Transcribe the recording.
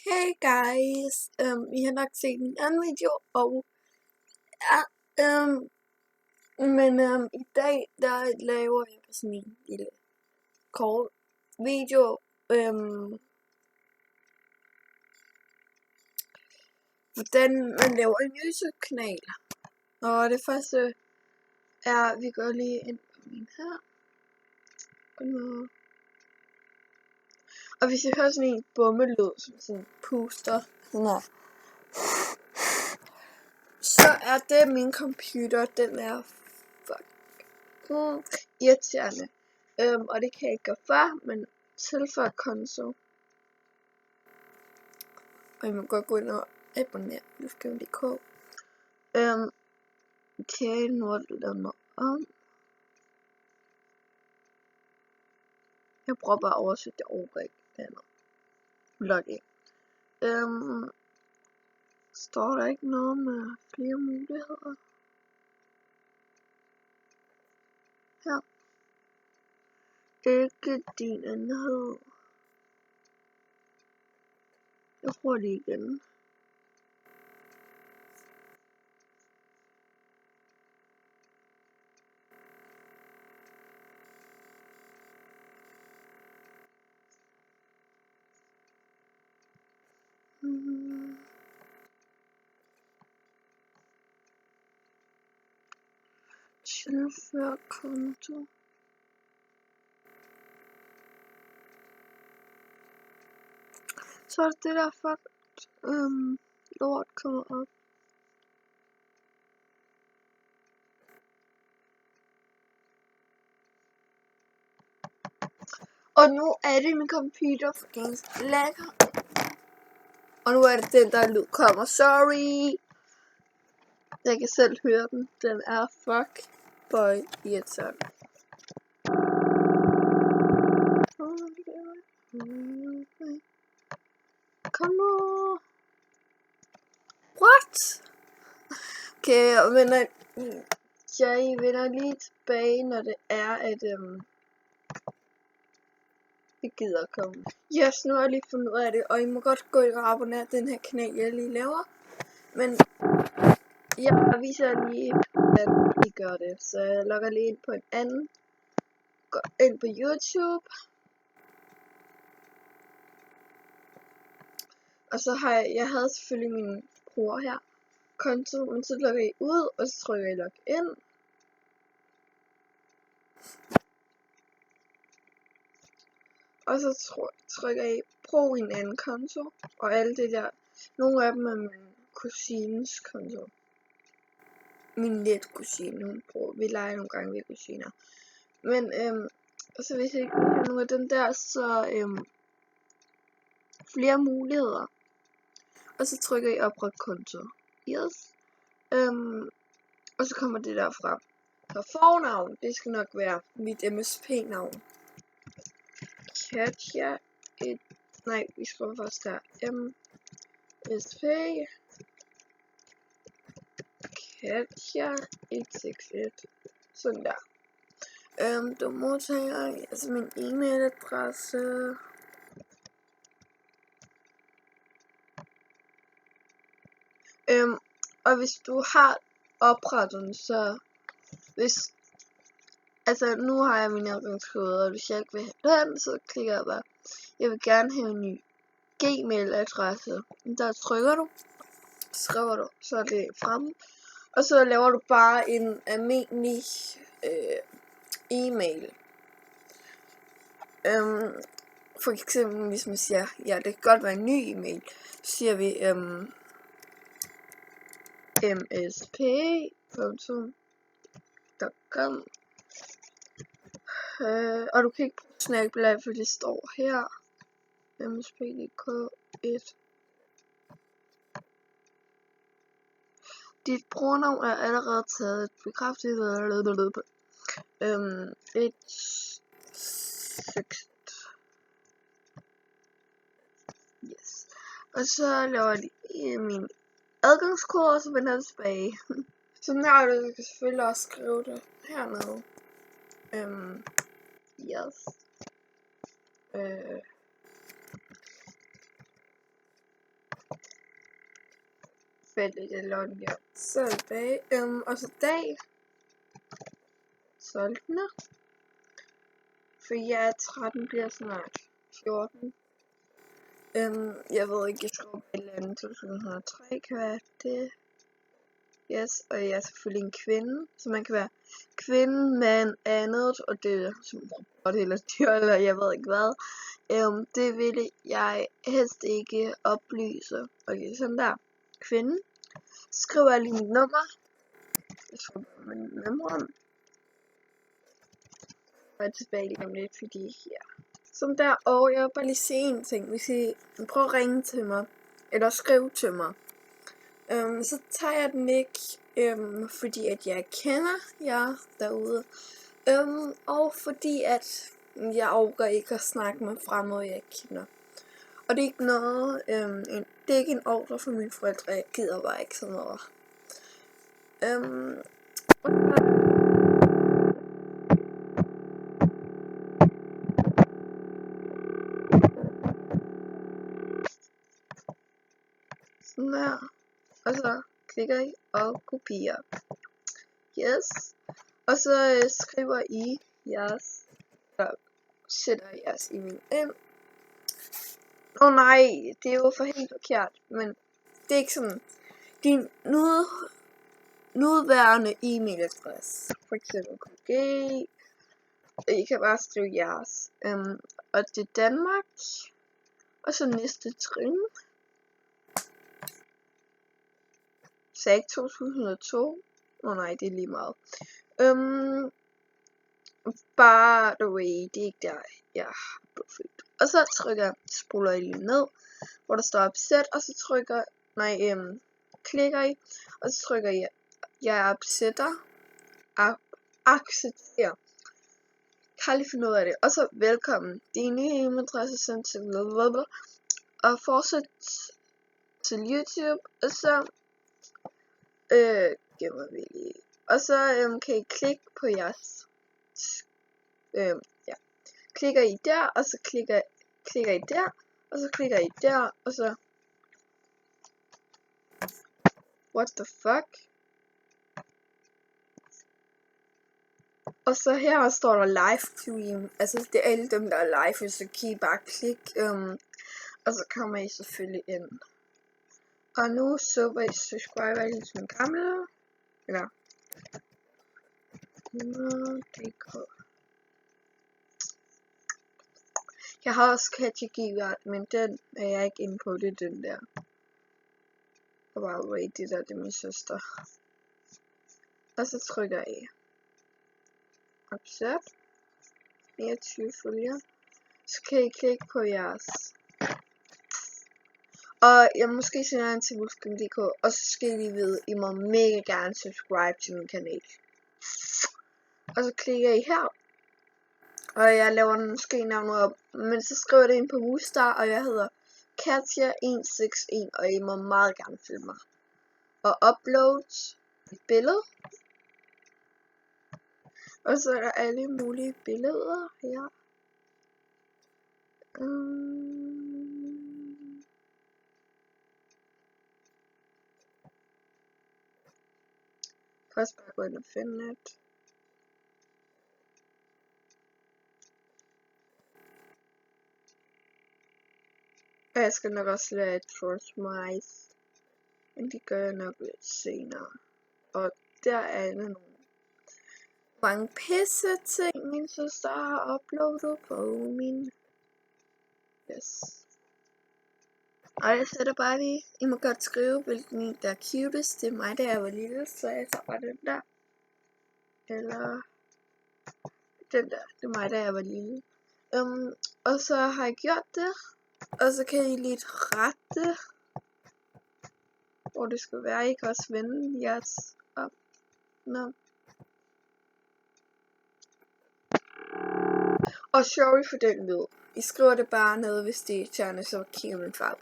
Hey guys, I har nok set min anden video, og ja, i dag, der laver jeg sådan en lille kort video, hvordan man laver en YouTube-kanal. Og det første er, vi går lige ind på min her. Og hvis jeg hører sådan en bummelyd, som sådan puster, sådan her, så er det min computer, den er irriterende. Og det kan jeg ikke gøre for, men tilføj konto. Og I må godt gå ind og abonnere, nu skal vi lige gå. Okay, nu er det lavet mig om. Jeg prøver bare at oversætte det over ikke andet. Login. Står der ikke noget med flere muligheder? Her. Ikke din enhed. Jeg prøver lige igen. Tilføj konto. Så er det derfor, lort kommer op. Og nu er det min computer fucking lækker. Og nu er det den der lyd kommer. Sorry. Jeg kan selv høre den. Den er fuck boy irriterende. Kom nu. What? Okay, men jeg vender lige tilbage, når det er, at det gider komme. Yes, nu har jeg lige fundet ud af det, og I må godt gå ind og abonnere den her kanal, jeg lige laver. Men jeg viser lige, hvordan I gør det. Så jeg logger lige ind på en anden. Går ind på YouTube. Og så har jeg havde selvfølgelig min bror her. Konto, men så logger I ud, og så trykker I log ind. Og så trykker I brug en anden konto, og alle det der. Nogle af dem er min kusines konto. Min let kusine, hun bruger. Vi leger nogle gange ved kusiner. Men og så hvis jeg ikke har nogle af den der, så flere muligheder. Og så trykker I opret konto. Yes. Og så kommer det der frem. Så fornavn, det skal nok være mit MSP-navn. Katja. Nej, vi skriver først der. MSP. Katja 161. Sådan der. Du modtager altså min e-mailadresse. Og hvis du har oprettet den, så altså nu har jeg min adgangskode, og hvis jeg ikke vil have den, så klikker jeg bare, jeg vil gerne have en ny Gmail-adresse. Der trykker du, skriver du, så er det fremme, og så laver du bare en almindelig e-mail. For eksempel hvis man siger, ja, det kan godt være en ny e-mail, så siger vi msp.com. Og du kan ikke bruge snakkeblad, for det står her. msp.dk1. Dit brugernavn er allerede taget. Bekræftet. Yes. Og så laver jeg lige min adgangskode, og så vender jeg tilbage. Så nu har du kan selvfølgelig også skrive det hernede. Yes. tilfældigt, eller ja. Så dag, og så dag. 12. For ja, 13 bliver snart 14. Jeg ved ikke, jeg tror på et eller andet 2003 kan være det. Yes, og jeg er selvfølgelig en kvinde, så man kan være kvinde, mand, andet, og det er som robot eller dyr, eller jeg ved ikke hvad. Det ville jeg helst ikke oplyse. Okay, sådan der. Kvinde. Skriver jeg lige mit nummer. Jeg skriver bare mit nummer. Og jeg er tilbage lige om lidt, fordi ja. Sådan der, og jeg vil bare lige sige en ting. Hvis I prøver at ringe til mig, eller skrive til mig, så tager jeg den ikke, fordi at jeg kender jer derude, og fordi at jeg overgår ikke at snakke med fremmede, jeg kender. Og det er ikke noget, det er ikke en ordre fra mine forældre, jeg gider bare ikke sådan noget. Sådan der. Og så klikker I og kopierer. Yes. Og så skriver I jeres, eller sætter jeres e-mail ind. Nej, det er jo for helt forkert, men det er ikke sådan. Din nuværende e-mailadresse, for eksempel KG, I kan bare skrive jeres, og det er Danmark, og så næste trin. Sagde ikke 2002? Nej, det er lige meget. By the way, det er ikke der, jeg blev født. Og så spoler jeg lige ned, hvor der står opsæt, og så klikker I, og så trykker I, jeg opsætter, acceptere. Kan lige finde ud af det. Og så velkommen. Din nye e-mailadresse sendt til blablabla. Og fortsæt til YouTube, og så gemmer vi lige. Og så kan I klikke på jeres ja. Klikker I der, og så klikker I der, og så klikker I der, og så what the fuck? Og så her står der livestream, altså det er alle dem der er live, så kan I bare klikke, og så kommer I selvfølgelig ind. Og nu så vil I subscribe lige til min gamle, eller DK. Jeg har også kategorier, men den er jeg ikke inde på, det er den der. Og bare wait, det er min søster. Og så trykker I opsæt. 29 følger. Så kan I klikke på jeres. Og jeg måske sender en til Muslim.dk. Og så skal I lige vide, I må mega gerne subscribe til min kanal. Og så klikker I her. Og jeg laver den måske navnet op. Men så skriver det ind på Woostar, og jeg hedder Katja161. Og I må meget gerne følge mig. Og upload et billede. Og så er der alle mulige billeder her. Først bare gå ind og finde et. Og jeg skal nok også lade et Frostmice. Men det gør jeg nok lidt senere. Og der er nogle mange pisse ting, min søster har uploadet på min. Yes. Og jeg sætter bare lige. I må godt skrive, hvilken der er cutest. Det er mig, da jeg var lille, så jeg tager bare den der. Eller den der. Det er mig, da jeg var lille. Og så har jeg gjort det. Og så kan I lige rette, hvor det skal være. I kan også vende jeres op. Og sorry for den lyd. I skriver det bare ned, hvis det er irriterende, så kigger min far